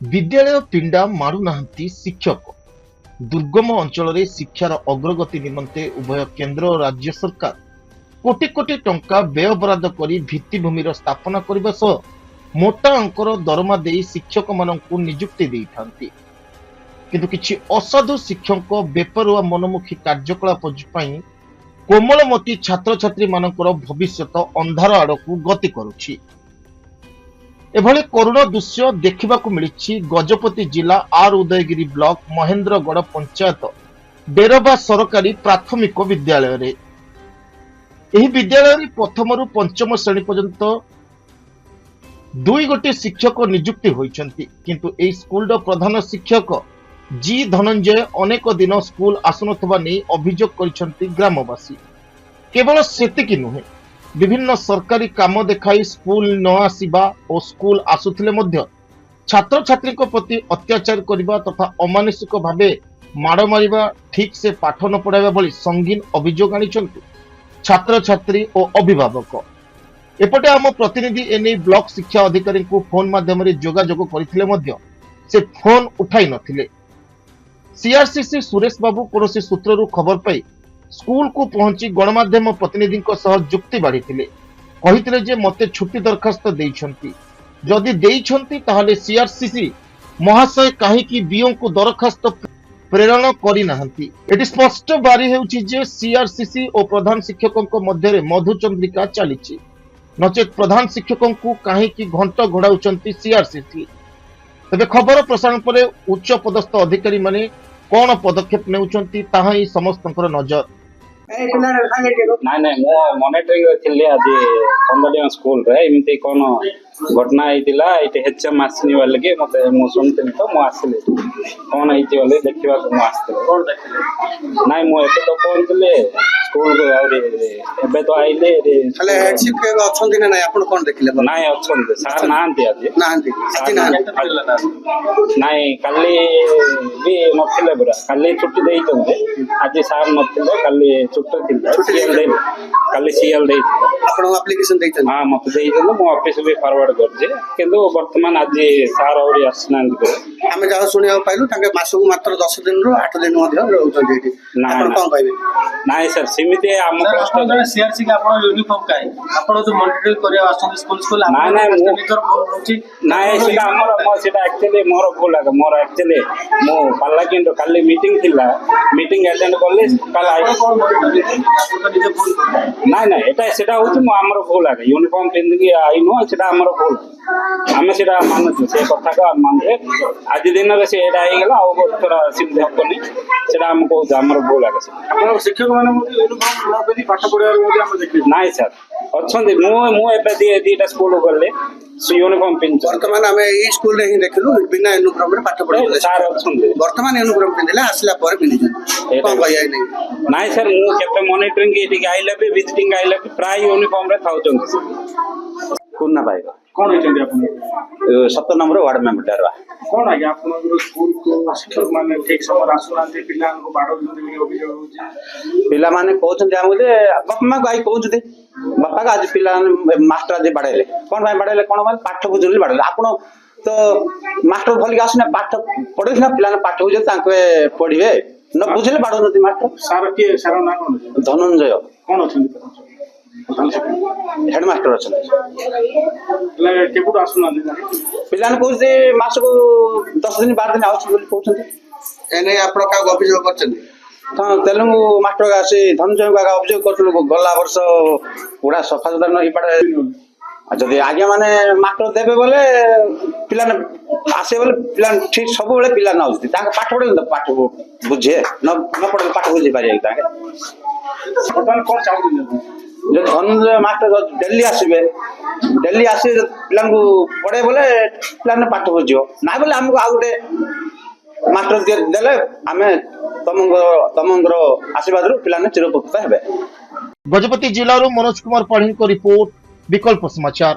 विद्यालय पिंडा मारुनाहांती शिक्षक दुर्गम अंचल शिक्षार अग्रगति निमंते उभय केंद्र और राज्य सरकार कोटी कोटी टंका व्यय बराद कर भित्तिभूमि स्थापना करने सह मोटा अंकर दरमा दे शिक्षक मानक नियुक्ति देइथांती किंतु किछि असाधु शिक्षक बेपरुआ मनमुखी कार्यकलाप कोमलमती छात्र छात्री मानकर भविष्यत अंधार आड़कू गति करुछि। एभली करुण दृश्य देखा मिली गजपति जिला आर उदयगिरी ब्लॉक महेंद्रगढ़ पंचायत डेरबा सरकारी प्राथमिक विद्यालय रे। एही विद्यालय प्रथम रु पंचम श्रेणी पर्यंत दुई गोटे शिक्षक नियुक्ति होइछन्ति किंतु एही स्कूल प्रधान शिक्षक जी धनंजय अनेक दिन स्कूल आसुनथबा नै अभियोग करिसन्ति ग्रामवासी। केवल सेतिकी नुहे विभिन्न सरकारी काम देखाई स्कूल न आसिबा और स्कूल आसुथिले मध्य छात्र छात्री प्रति अत्याचार करने तथा अमानुषिक भावे माड़ मारिबा ठीक से पाठ न पढ़ाइबा भली संगीन अभियोग आनिछन्ति छात्र छात्री और अभिभावक। एपटे आम प्रतिनिधि एने ब्लॉक शिक्षा अधिकारी को फोन माध्यम जोगाजोग करथिले मध्य से फोन उठाई नथिले। सीआरसीसी सुरेश बाबू कौनसी सूत्रु खबर पाई स्कूल को पहुंची गणमाध्यम प्रतिनिधि जुक्ति बाढ़ी कही जे मते छुट्टी दरखास्त देइछन्ति जदि देइछन्ति ताहाले सीआरसीसी महाशय काहेकि बीओ को दरखास्त प्रेरण करि नाहंती। एटी स्पष्ट बारी हेउछि जे सीआरसीसी और प्रधान शिक्षकों मध्य मधुचंद्रिका चलीछि नचेत प्रधान शिक्षकों को काहेकि घंट घोड़ाउछन्ति सीआरसीसी। तबे खबर प्रसारण पर उच्च पदस्थ अधिकारी माने कौन पदक्षेप नेउछन्ति ताहा ही समस्तଙ୍କର नजर। ନାଇଁ ନାଇଁ ମୁଁ ମନିଟରିଂ ଥିଲି ଆଜି 15 ଦିନ ସ୍କୁଲ ରେ ଏମିତି କଣ ଘଟଣା ହେଇଥିଲା ଏଠି ହେଚଏମ୍ ଆସିନି ବୋଲିକି ମତେ ମୁଁ ଶୁଣିଥିଲି ତ ମୁଁ ଆସିଲି କଣ ହେଇଛି ବୋଲି ଦେଖିବାକୁ ମୁଁ ଆସିଥିଲି। କଣ ଦେଖିଲେ? ନାଇଁ ମୁଁ ଏବେ ତ ପହଞ୍ଚିଲି ସ୍କୁଲ ରେ ଆହୁରି ଏବେ ତ ଆଇଲେ ଖାଲି ହେଡ ଶିକ୍ଷକ ଅଛନ୍ତି ନା ନାଇଁ ଆପଣ କଣ ଦେଖିଲେ? ନାଇଁ ଅଛନ୍ତି ସାର୍ ନାହାନ୍ତି ଆଜି ନାଇଁ କାଲି ବି ନଥିଲେ ପୁରା କାଲି ଛୁଟି ଦେଇଛନ୍ତି ଆଜି ସାର୍ ନଥିଲେ କାଲି କାଲି सीएल हाँ मत मो ऑफिस भी फॉरवर्ड कर वर्तमान आज सार और आसना आम जहाँ शुणा पाइलु मासक मात्र 10 दिन रु 8 दिन ना सर सेमती सीआरसी के आपण यूनिफॉर्म काई आपण जो मॉनिटरिंग करे आछन स्कूल स्कूल ना ना ना सेटा हमर मो सेटा एक्चुअली मोर भूल लागे मोर एक्चुअली मो पाला किंतु काली मीटिंग थिला मीटिंग अटेंड करले काल आई ना ना एटा सेटा होची मो हमर भूल लागे यूनिफॉर्म पिंदी आई नो सेटा हमर भूल आमे सेटा मानु से कथा का मानले आज दिन रे से एटा आइ गेला आ थोड़ा सिद्ध हकनी सेटा हम को हमर भूल लागे आपण शिक्षक माने यूनिफॉर्म न करी पाठ पढार मध्ये हम देखि नाइ सर अछंदी मु एबे दीटा स्कूल गले यूनिफॉर्म पिन वर्तमान आमे ई स्कूल रे ही देखलु बिना यूनिफॉर्म रे पाठ पढले सर अछंदी वर्तमान यूनिफॉर्म पिनला आसला पर पिनि कोन भइया नै नाइ सर मु केते मॉनिटरिंग एटी आइले भी विजिटिंग आइले प्राय यूनिफॉर्म रे थाउचंदी कोन ना पाइबा कोन होइछन्ती आपण 7 नंबर वार्ड मेंबर डरवा कोन आगे आपण स्कूल को शिक्षक माने ठीक समय आसुनांती पिला को बाडो जंदी अभियोग होची पिला माने कहउछन्ती हम जे बापा मा गाई कहउछन्ती बापा का आज पिला मास्टर आज बाडैले कोन भाई बाडैले कोन माने पाठ बुझुली बाडैले आपण तो मास्टर भली आसने पाठ पढिस ना पिला पाठ बुझे तांके पढिबे न बुझले बाडो नती मास्टर सार के सार ना कोन धनंजय कोन अछन्ती हेडमास्टर ले केपुट आसुना पिलान कहउछे मास को 10 दिन 12 दिन आउछ बोली कहउछन्ती एने आपण का अभियोग करछन्ती हाँ तेलुगु मास्टर आसी धनंजय का अभियोग करथुल गला वर्ष पूरा सफा सुधार नहीं पड़े जदि आगे माने मास्टर देबे बोले पिलान आसे बोले पिलान ठीक सब बेले पिला न आउछ ताके पाठ पढे न पाठ बुझे न पढे पाठ बुझी पारे ताके वर्तमान कोन चाहू जो धनंजय मास्टर दिल्ली आसबे दिल्ली आसी पिलान को पढे बोले पिलान पाठ बुझियो ना बोले हमको आ गुटे मास्टर देले आमे तमंगर आशीर्वाद पिलाने चिरउपकृत हेबे। गजपति जिला मनोज कुमार पाढ़ी को रिपोर्ट विकल्प समाचार।